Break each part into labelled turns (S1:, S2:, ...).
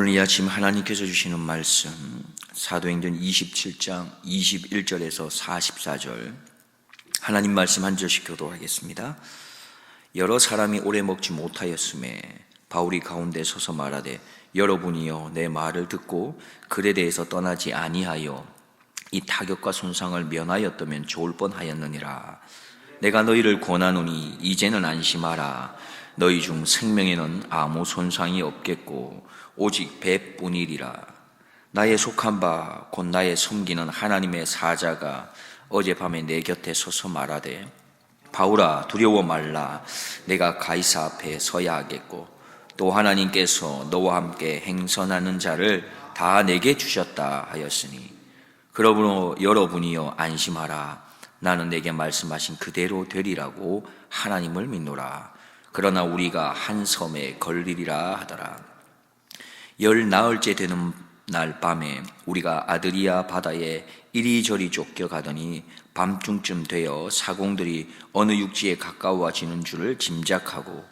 S1: 오늘 이 아침 하나님께서 주시는 말씀 사도행전 27장 21절에서 44절 하나님 말씀 한 절씩 교도하겠습니다. 여러 사람이 오래 먹지 못하였음에 바울이 가운데 서서 말하되 여러분이여 내 말을 듣고 글에 대해서 떠나지 아니하여 이 타격과 손상을 면하였다면 좋을 뻔하였느니라. 내가 너희를 권하노니 이제는 안심하라. 너희 중 생명에는 아무 손상이 없겠고 오직 배뿐이리라. 나의 속한 바 곧 나의 섬기는 하나님의 사자가 어젯밤에 내 곁에 서서 말하되 바울아 두려워 말라. 내가 가이사 앞에 서야 하겠고 또 하나님께서 너와 함께 행선하는 자를 다 내게 주셨다 하였으니 그러므로 여러분이여 안심하라. 나는 내게 말씀하신 그대로 되리라고 하나님을 믿노라. 그러나 우리가 한 섬에 걸리리라 하더라. 열 나흘째 되는 날 밤에 우리가 아드리아 바다에 이리저리 쫓겨가더니 밤중쯤 되어 사공들이 어느 육지에 가까워지는 줄을 짐작하고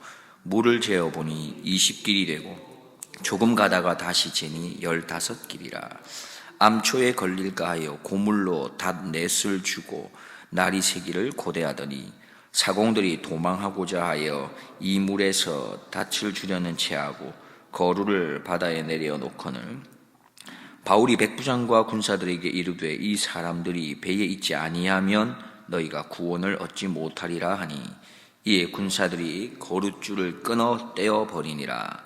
S1: 물을 재어보니 20길이 되고 조금 가다가 다시 재니 15길이라. 암초에 걸릴까 하여 고물로 닷넷을 주고 날이 새기를 고대하더니 사공들이 도망하고자 하여 이 물에서 닻을 주려는 체하고 거루를 바다에 내려놓거늘 바울이 백부장과 군사들에게 이르되 이 사람들이 배에 있지 아니하면 너희가 구원을 얻지 못하리라 하니 이에 군사들이 거룻줄을 끊어 떼어버리니라.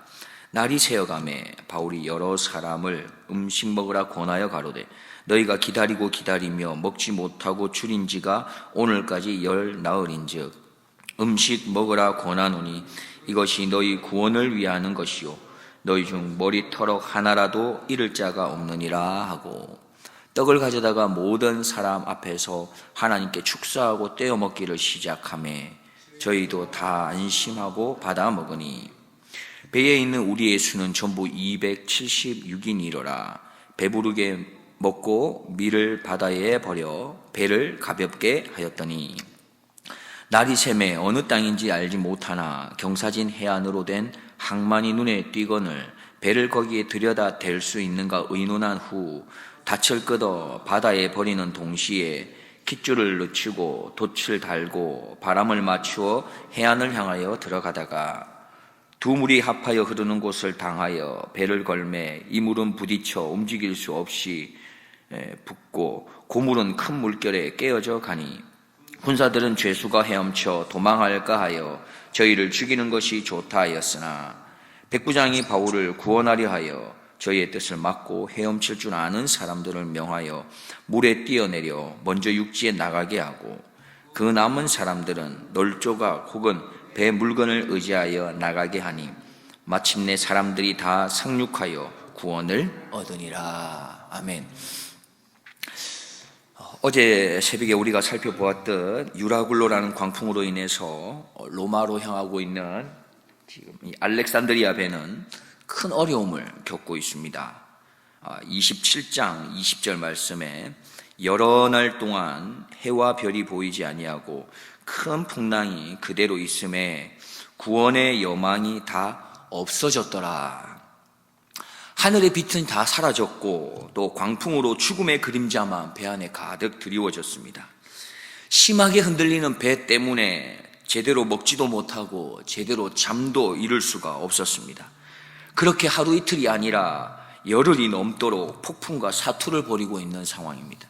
S1: 날이 새어가매 바울이 여러 사람을 음식 먹으라 권하여 가로되 너희가 기다리며 먹지 못하고 줄인 지가 오늘까지 열 나흘인즉 음식 먹으라 권하노니 이것이 너희 구원을 위하는 것이요 너희 중 머리털럭 하나라도 잃을 자가 없느니라 하고 떡을 가져다가 모든 사람 앞에서 하나님께 축사하고 떼어 먹기를 시작하매 저희도 다 안심하고 받아 먹으니 배에 있는 우리의 수는 전부 276인이로라. 배부르게 먹고 밀을 바다에 버려 배를 가볍게 하였더니 날이 새매 어느 땅인지 알지 못하나 경사진 해안으로 된 항만이 눈에 띄거늘 배를 거기에 들여다 댈 수 있는가 의논한 후 닻을 끄어 바다에 버리는 동시에 깃줄을 늦추고 돛을 달고 바람을 맞추어 해안을 향하여 들어가다가 두 물이 합하여 흐르는 곳을 당하여 배를 걸매 이 물은 부딪혀 움직일 수 없이 붙고 고물은 큰 물결에 깨어져 가니 군사들은 죄수가 헤엄쳐 도망할까 하여 저희를 죽이는 것이 좋다 하였으나 백부장이 바울을 구원하려 하여 저희의 뜻을 막고 헤엄칠 줄 아는 사람들을 명하여 물에 뛰어내려 먼저 육지에 나가게 하고 그 남은 사람들은 널조각 혹은 배 물건을 의지하여 나가게 하니 마침내 사람들이 다 상륙하여 구원을 얻으니라. 아멘. 어제 새벽에 우리가 살펴보았던 유라굴로라는 광풍으로 인해서 로마로 향하고 있는 지금 이 알렉산드리아 배는 큰 어려움을 겪고 있습니다. 27장 20절 말씀에 여러 날 동안 해와 별이 보이지 아니하고 큰 풍랑이 그대로 있음에 구원의 여망이 다 없어졌더라. 하늘의 빛은 다 사라졌고 또 광풍으로 죽음의 그림자만 배 안에 가득 드리워졌습니다. 심하게 흔들리는 배 때문에 제대로 먹지도 못하고 제대로 잠도 이룰 수가 없었습니다. 그렇게 하루 이틀이 아니라 열흘이 넘도록 폭풍과 사투를 벌이고 있는 상황입니다.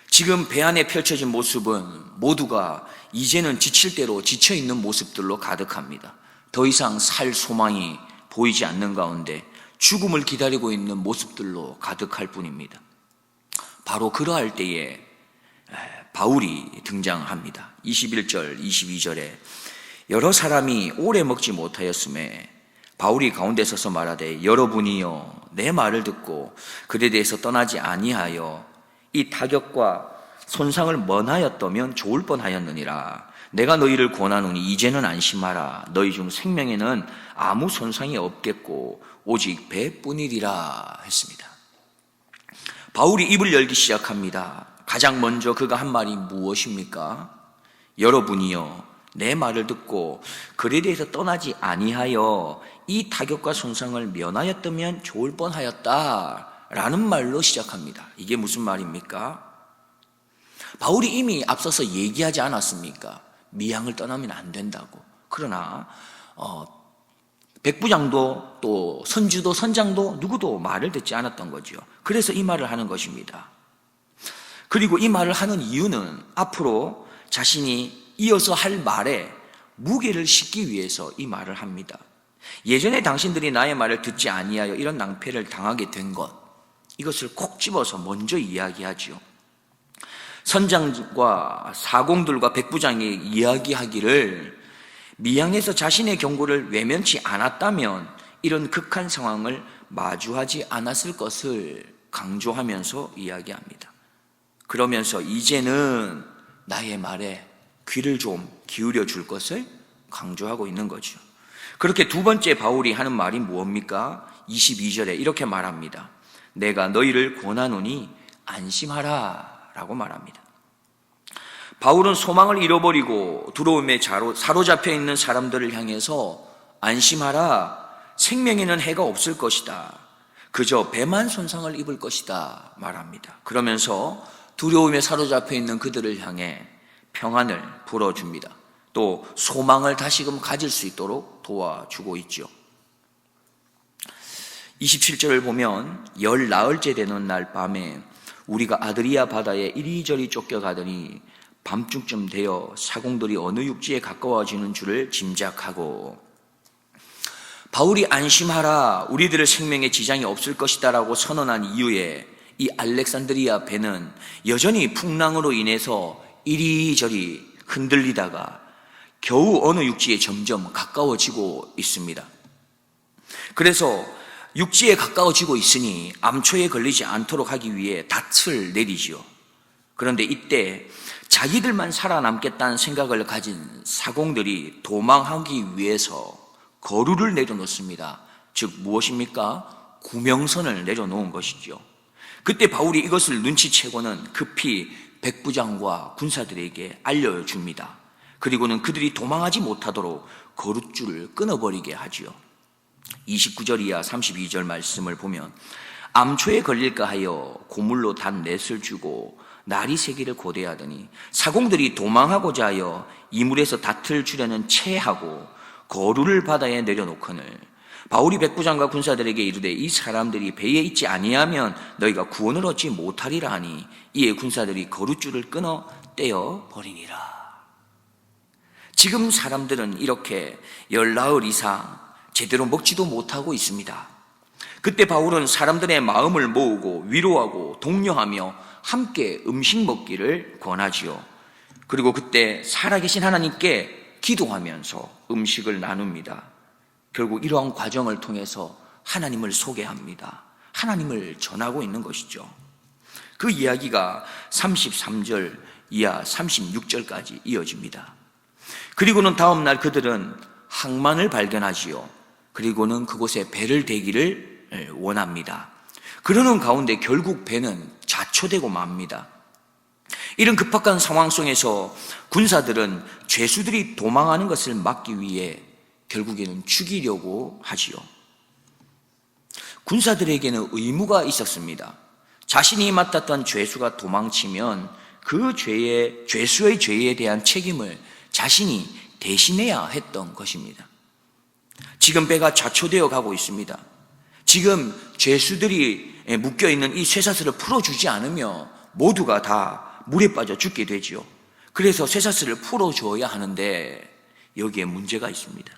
S1: 지금 배 안에 펼쳐진 모습은 모두가 이제는 지칠 대로 지쳐있는 모습들로 가득합니다. 더 이상 살 소망이 보이지 않는 가운데 죽음을 기다리고 있는 모습들로 가득할 뿐입니다. 바로 그러할 때에 바울이 등장합니다. 21절 22절에 여러 사람이 오래 먹지 못하였음에 바울이 가운데 서서 말하되 여러분이여 내 말을 듣고 그에 대해서 떠나지 아니하여 이 타격과 손상을 면하였다면 좋을 뻔하였느니라. 내가 너희를 권하노니 이제는 안심하라. 너희 중 생명에는 아무 손상이 없겠고 오직 배뿐이리라 했습니다. 바울이 입을 열기 시작합니다. 가장 먼저 그가 한 말이 무엇입니까? 여러분이여 내 말을 듣고 글에 대해서 떠나지 아니하여 이 타격과 손상을 면하였다면 좋을 뻔하였다라는 말로 시작합니다. 이게 무슨 말입니까? 바울이 이미 앞서서 얘기하지 않았습니까? 미향을 떠나면 안 된다고. 그러나 백부장도 또 선주도 선장도 누구도 말을 듣지 않았던 거죠. 그래서 이 말을 하는 것입니다. 그리고 이 말을 하는 이유는 앞으로 자신이 이어서 할 말에 무게를 싣기 위해서 이 말을 합니다. 예전에 당신들이 나의 말을 듣지 아니하여 이런 낭패를 당하게 된 것, 이것을 콕 집어서 먼저 이야기하지요. 선장과 사공들과 백부장이 이야기하기를 미향에서 자신의 경고를 외면치 않았다면 이런 극한 상황을 마주하지 않았을 것을 강조하면서 이야기합니다. 그러면서 이제는 나의 말에 귀를 좀 기울여 줄 것을 강조하고 있는 거죠. 그렇게 두 번째 바울이 하는 말이 무엇입니까? 22절에 이렇게 말합니다. 내가 너희를 권하노니 안심하라 라고 말합니다. 바울은 소망을 잃어버리고 두려움에 사로잡혀 있는 사람들을 향해서 안심하라, 생명에는 해가 없을 것이다, 그저 배만 손상을 입을 것이다 말합니다. 그러면서 두려움에 사로잡혀 있는 그들을 향해 평안을 불어줍니다. 또 소망을 다시금 가질 수 있도록 도와주고 있죠. 27절을 보면 열 나흘째 되는 날 밤에 우리가 아드리아 바다에 이리저리 쫓겨가더니 밤중쯤 되어 사공들이 어느 육지에 가까워지는 줄을 짐작하고, 바울이 안심하라, 우리들의 생명에 지장이 없을 것이다 라고 선언한 이후에 이 알렉산드리아 배는 여전히 풍랑으로 인해서 이리저리 흔들리다가 겨우 어느 육지에 점점 가까워지고 있습니다. 그래서 육지에 가까워지고 있으니 암초에 걸리지 않도록 하기 위해 닻을 내리지요. 그런데 이때 자기들만 살아남겠다는 생각을 가진 사공들이 도망하기 위해서 거루를 내려놓습니다. 즉 무엇입니까? 구명선을 내려놓은 것이죠. 그때 바울이 이것을 눈치채고는 급히 백부장과 군사들에게 알려줍니다. 그리고는 그들이 도망하지 못하도록 거룻줄을 끊어버리게 하지요. 29절 이하 32절 말씀을 보면 암초에 걸릴까 하여 고물로 단 넷을 주고 날이 새기를 고대하더니 사공들이 도망하고자 하여 이물에서 닷을 주려는 체하고 거루를 바다에 내려놓거늘 바울이 백부장과 군사들에게 이르되 이 사람들이 배에 있지 아니하면 너희가 구원을 얻지 못하리라 하니 이에 군사들이 거룻줄을 끊어 떼어 버리니라. 지금 사람들은 이렇게 열 나흘 이상 제대로 먹지도 못하고 있습니다. 그때 바울은 사람들의 마음을 모으고 위로하고 독려하며 함께 음식 먹기를 권하지요. 그리고 그때 살아계신 하나님께 기도하면서 음식을 나눕니다. 결국 이러한 과정을 통해서 하나님을 소개합니다. 하나님을 전하고 있는 것이죠. 그 이야기가 33절 이하 36절까지 이어집니다. 그리고는 다음 날 그들은 항만을 발견하지요. 그리고는 그곳에 배를 대기를 원합니다. 그러는 가운데 결국 배는 자초되고 맙니다. 이런 급박한 상황 속에서 군사들은 죄수들이 도망하는 것을 막기 위해 결국에는 죽이려고 하지요. 군사들에게는 의무가 있었습니다. 자신이 맡았던 죄수가 도망치면 그 죄수의 죄에 대한 책임을 자신이 대신해야 했던 것입니다. 지금 배가 좌초되어 가고 있습니다. 지금 죄수들이 묶여있는 이 쇠사슬을 풀어주지 않으면 모두가 다 물에 빠져 죽게 되지요. 그래서 쇠사슬을 풀어줘야 하는데 여기에 문제가 있습니다.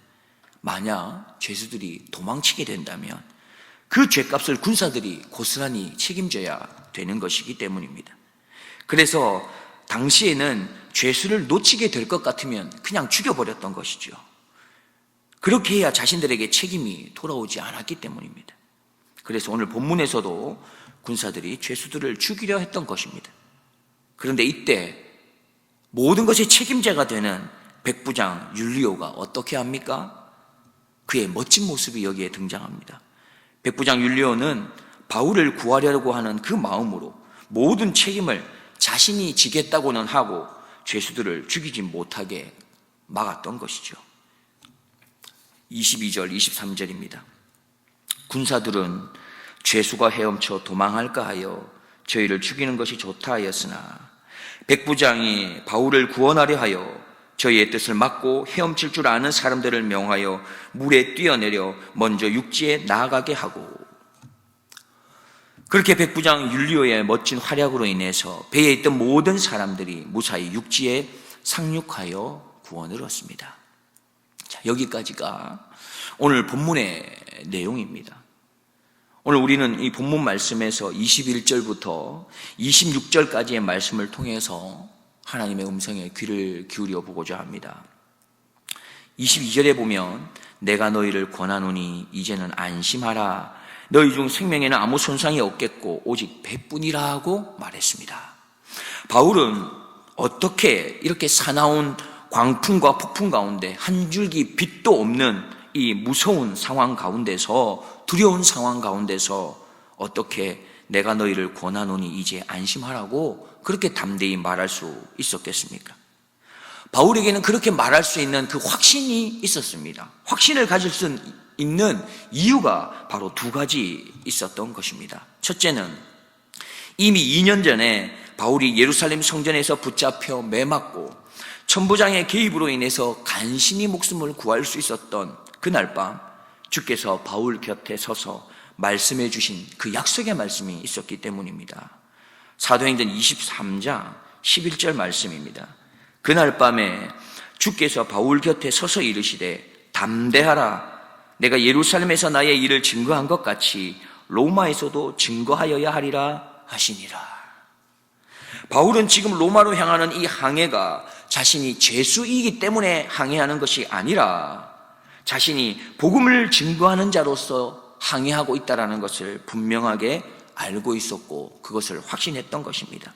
S1: 만약 죄수들이 도망치게 된다면 그 죄값을 군사들이 고스란히 책임져야 되는 것이기 때문입니다. 그래서 당시에는 죄수를 놓치게 될 것 같으면 그냥 죽여버렸던 것이죠. 그렇게 해야 자신들에게 책임이 돌아오지 않았기 때문입니다. 그래서 오늘 본문에서도 군사들이 죄수들을 죽이려 했던 것입니다. 그런데 이때 모든 것의 책임자가 되는 백부장 율리오가 어떻게 합니까? 그의 멋진 모습이 여기에 등장합니다. 백부장 율리오는 바울을 구하려고 하는 그 마음으로 모든 책임을 자신이 지겠다고는 하고 죄수들을 죽이지 못하게 막았던 것이죠. 22절, 23절입니다. 군사들은 죄수가 헤엄쳐 도망할까 하여 저희를 죽이는 것이 좋다 하였으나 백부장이 바울을 구원하려 하여 저희의 뜻을 막고 헤엄칠 줄 아는 사람들을 명하여 물에 뛰어내려 먼저 육지에 나아가게 하고, 그렇게 백부장 율리오의 멋진 활약으로 인해서 배에 있던 모든 사람들이 무사히 육지에 상륙하여 구원을 얻습니다. 자, 여기까지가 오늘 본문의 내용입니다. 오늘 우리는 이 본문 말씀에서 21절부터 26절까지의 말씀을 통해서 하나님의 음성에 귀를 기울여 보고자 합니다. 22절에 보면 내가 너희를 권하노니 이제는 안심하라. 너희 중 생명에는 아무 손상이 없겠고 오직 배뿐이라 하고 말했습니다. 바울은 어떻게 이렇게 사나운 광풍과 폭풍 가운데 한 줄기 빛도 없는 이 무서운 상황 가운데서, 두려운 상황 가운데서 어떻게 내가 너희를 권하노니 이제 안심하라고 그렇게 담대히 말할 수 있었겠습니까? 바울에게는 그렇게 말할 수 있는 그 확신이 있었습니다. 확신을 가질 수 있는 이유가 바로 두 가지 있었던 것입니다. 첫째는 이미 2년 전에 바울이 예루살렘 성전에서 붙잡혀 매맞고 천부장의 개입으로 인해서 간신히 목숨을 구할 수 있었던 그날 밤 주께서 바울 곁에 서서 말씀해 주신 그 약속의 말씀이 있었기 때문입니다. 사도행전 23장 11절 말씀입니다. 그날 밤에 주께서 바울 곁에 서서 이르시되 담대하라. 내가 예루살렘에서 나의 일을 증거한 것 같이 로마에서도 증거하여야 하리라 하시니라. 바울은 지금 로마로 향하는 이 항해가 자신이 죄수이기 때문에 항해하는 것이 아니라 자신이 복음을 증거하는 자로서 항해하고 있다는 것을 분명하게 알고 있었고 그것을 확신했던 것입니다.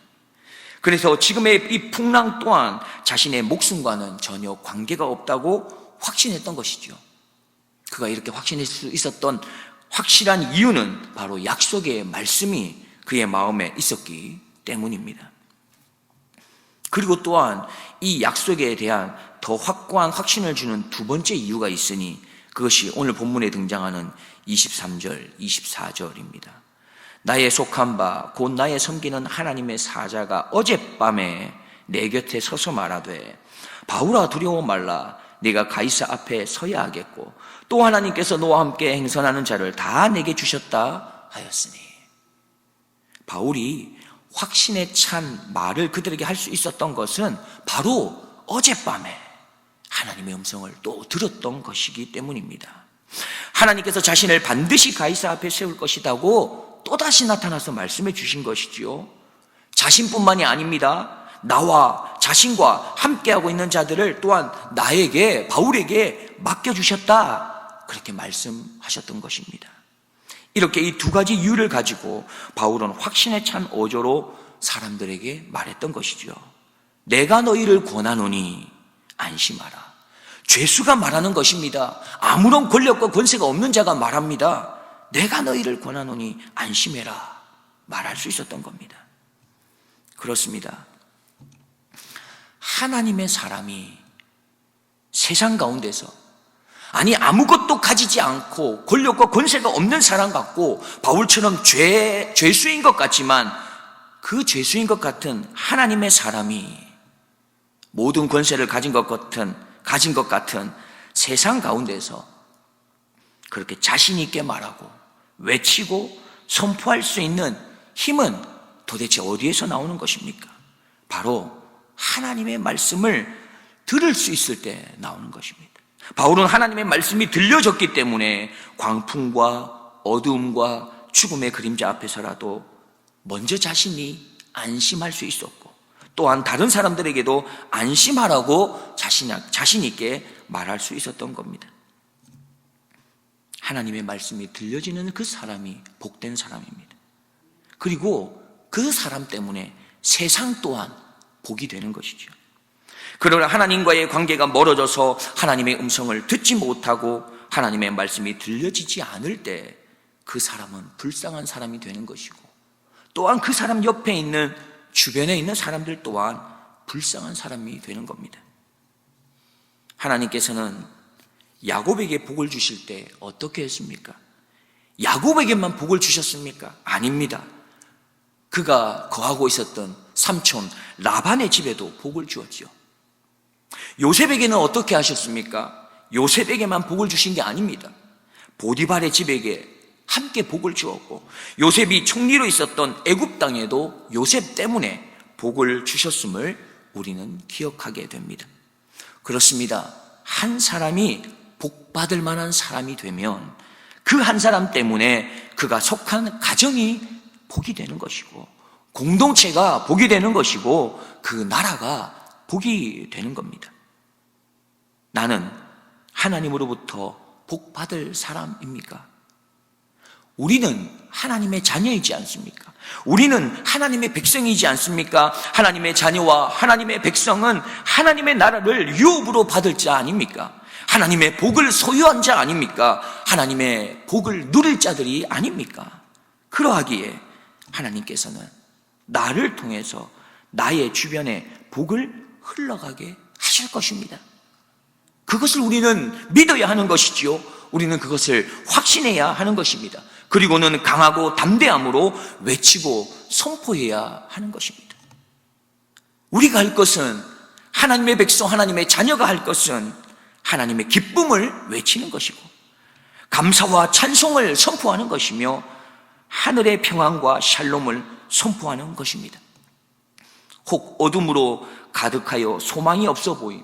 S1: 그래서 지금의 이 풍랑 또한 자신의 목숨과는 전혀 관계가 없다고 확신했던 것이죠. 그가 이렇게 확신할 수 있었던 확실한 이유는 바로 약속의 말씀이 그의 마음에 있었기 때문입니다. 그리고 또한 이 약속에 대한 더 확고한 확신을 주는 두 번째 이유가 있으니 그것이 오늘 본문에 등장하는 23절, 24절입니다. 나의 속한 바 곧 나의 섬기는 하나님의 사자가 어젯밤에 내 곁에 서서 말하되 바울아 두려워 말라. 네가 가이사 앞에 서야 하겠고 또 하나님께서 너와 함께 행선하는 자를 다 내게 주셨다 하였으니, 바울이 확신에 찬 말을 그들에게 할 수 있었던 것은 바로 어젯밤에 하나님의 음성을 또 들었던 것이기 때문입니다. 하나님께서 자신을 반드시 가이사 앞에 세울 것이라고 또다시 나타나서 말씀해 주신 것이지요. 자신뿐만이 아닙니다. 나와 자신과 함께하고 있는 자들을 또한 나에게, 바울에게 맡겨주셨다, 그렇게 말씀하셨던 것입니다. 이렇게 이 두 가지 이유를 가지고 바울은 확신에 찬 어조로 사람들에게 말했던 것이죠. 내가 너희를 권하노니 안심하라. 죄수가 말하는 것입니다. 아무런 권력과 권세가 없는 자가 말합니다. 내가 너희를 권하노니 안심해라 말할 수 있었던 겁니다. 그렇습니다. 하나님의 사람이 세상 가운데서, 아니 아무것도 가지지 않고 권력과 권세가 없는 사람 같고 바울처럼 죄수인 것 같지만 그 죄수인 것 같은 하나님의 사람이 모든 권세를 가진 것 같은 세상 가운데서 그렇게 자신 있게 말하고 외치고 선포할 수 있는 힘은 도대체 어디에서 나오는 것입니까? 바로 하나님의 말씀을 들을 수 있을 때 나오는 것입니다. 바울은 하나님의 말씀이 들려졌기 때문에 광풍과 어두움과 죽음의 그림자 앞에서라도 먼저 자신이 안심할 수 있었고, 또한 다른 사람들에게도 안심하라고 자신 있게 말할 수 있었던 겁니다. 하나님의 말씀이 들려지는 그 사람이 복된 사람입니다. 그리고 그 사람 때문에 세상 또한 복이 되는 것이죠. 그러나 하나님과의 관계가 멀어져서 하나님의 음성을 듣지 못하고 하나님의 말씀이 들려지지 않을 때 그 사람은 불쌍한 사람이 되는 것이고, 또한 그 사람 옆에 있는 주변에 있는 사람들 또한 불쌍한 사람이 되는 겁니다. 하나님께서는 야곱에게 복을 주실 때 어떻게 했습니까? 야곱에게만 복을 주셨습니까? 아닙니다. 그가 거하고 있었던 삼촌 라반의 집에도 복을 주었죠. 요셉에게는 어떻게 하셨습니까? 요셉에게만 복을 주신 게 아닙니다. 보디발의 집에게 함께 복을 주었고, 요셉이 총리로 있었던 애굽 땅에도 요셉 때문에 복을 주셨음을 우리는 기억하게 됩니다. 그렇습니다. 한 사람이 복받을 만한 사람이 되면 그 한 사람 때문에 그가 속한 가정이 복이 되는 것이고, 공동체가 복이 되는 것이고, 그 나라가 복이 되는 겁니다. 나는 하나님으로부터 복받을 사람입니까? 우리는 하나님의 자녀이지 않습니까? 우리는 하나님의 백성이지 않습니까? 하나님의 자녀와 하나님의 백성은 하나님의 나라를 유업으로 받을 자 아닙니까? 하나님의 복을 소유한 자 아닙니까? 하나님의 복을 누릴 자들이 아닙니까? 그러하기에 하나님께서는 나를 통해서 나의 주변에 복을 흘러가게 하실 것입니다. 그것을 우리는 믿어야 하는 것이지요. 우리는 그것을 확신해야 하는 것입니다. 그리고는 강하고 담대함으로 외치고 선포해야 하는 것입니다. 우리가 할 것은, 하나님의 백성, 하나님의 자녀가 할 것은 하나님의 기쁨을 외치는 것이고, 감사와 찬송을 선포하는 것이며, 하늘의 평안과 샬롬을 선포하는 것입니다. 혹 어둠으로 가득하여 소망이 없어 보임,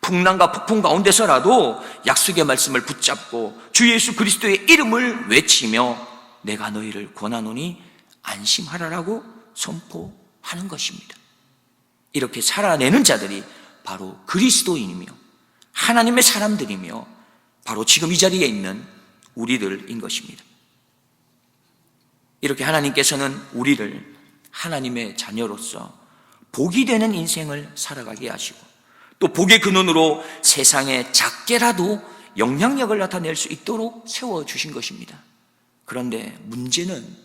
S1: 풍랑과 폭풍 가운데서라도 약속의 말씀을 붙잡고 주 예수 그리스도의 이름을 외치며 내가 너희를 권하노니 안심하라라고 선포하는 것입니다. 이렇게 살아내는 자들이 바로 그리스도인이며 하나님의 사람들이며 바로 지금 이 자리에 있는 우리들인 것입니다. 이렇게 하나님께서는 우리를 하나님의 자녀로서 복이 되는 인생을 살아가게 하시고, 또 복의 근원으로 세상에 작게라도 영향력을 나타낼 수 있도록 세워주신 것입니다. 그런데 문제는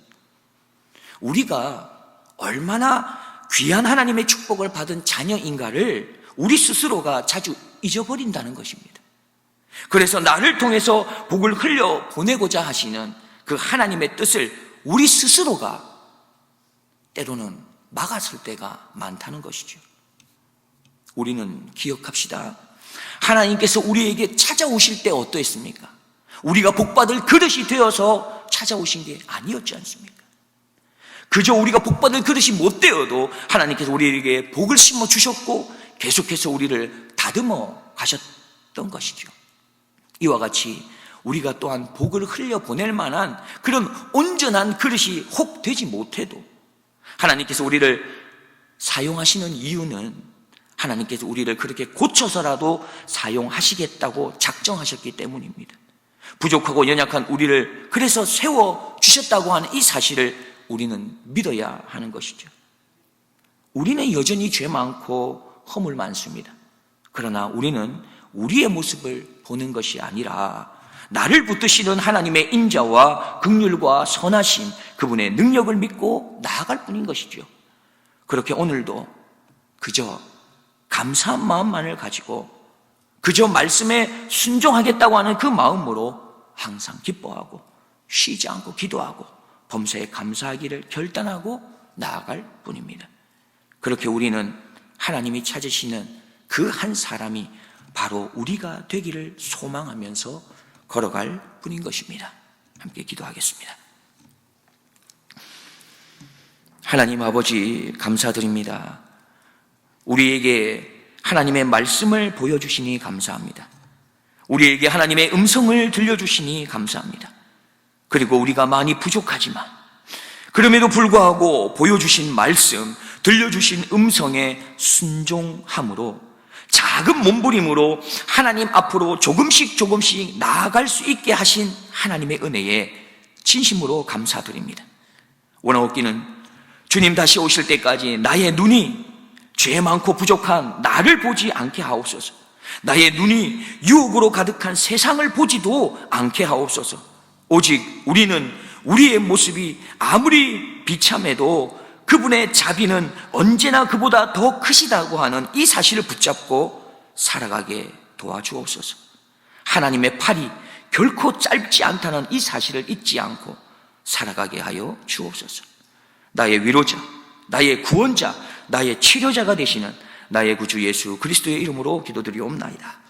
S1: 우리가 얼마나 귀한 하나님의 축복을 받은 자녀인가를 우리 스스로가 자주 잊어버린다는 것입니다. 그래서 나를 통해서 복을 흘려보내고자 하시는 그 하나님의 뜻을 우리 스스로가 때로는 막았을 때가 많다는 것이죠. 우리는 기억합시다. 하나님께서 우리에게 찾아오실 때 어떠했습니까? 우리가 복받을 그릇이 되어서 찾아오신 게 아니었지 않습니까? 그저 우리가 복받을 그릇이 못 되어도 하나님께서 우리에게 복을 심어 주셨고 계속해서 우리를 다듬어 가셨던 것이죠. 이와 같이 우리가 또한 복을 흘려보낼 만한 그런 온전한 그릇이 혹 되지 못해도 하나님께서 우리를 사용하시는 이유는 하나님께서 우리를 그렇게 고쳐서라도 사용하시겠다고 작정하셨기 때문입니다. 부족하고 연약한 우리를 그래서 세워주셨다고 하는 이 사실을 우리는 믿어야 하는 것이죠. 우리는 여전히 죄 많고 허물 많습니다. 그러나 우리는 우리의 모습을 보는 것이 아니라 나를 붙드시는 하나님의 인자와 긍휼과 선하심, 그분의 능력을 믿고 나아갈 뿐인 것이죠. 그렇게 오늘도 그저 감사한 마음만을 가지고 그저 말씀에 순종하겠다고 하는 그 마음으로 항상 기뻐하고 쉬지 않고 기도하고 범사에 감사하기를 결단하고 나아갈 뿐입니다. 그렇게 우리는 하나님이 찾으시는 그 한 사람이 바로 우리가 되기를 소망하면서 걸어갈 뿐인 것입니다. 함께 기도하겠습니다. 하나님 아버지 감사드립니다. 우리에게 하나님의 말씀을 보여주시니 감사합니다. 우리에게 하나님의 음성을 들려주시니 감사합니다. 그리고 우리가 많이 부족하지만 그럼에도 불구하고 보여주신 말씀, 들려주신 음성에 순종함으로 작은 몸부림으로 하나님 앞으로 조금씩 나아갈 수 있게 하신 하나님의 은혜에 진심으로 감사드립니다. 원하옵기는 주님 다시 오실 때까지 나의 눈이 죄 많고 부족한 나를 보지 않게 하옵소서. 나의 눈이 유혹으로 가득한 세상을 보지도 않게 하옵소서. 오직 우리는 우리의 모습이 아무리 비참해도 그분의 자비는 언제나 그보다 더 크시다고 하는 이 사실을 붙잡고 살아가게 도와주옵소서. 하나님의 팔이 결코 짧지 않다는 이 사실을 잊지 않고 살아가게 하여 주옵소서. 나의 위로자, 나의 구원자, 나의 치료자가 되시는 나의 구주 예수 그리스도의 이름으로 기도드리옵나이다.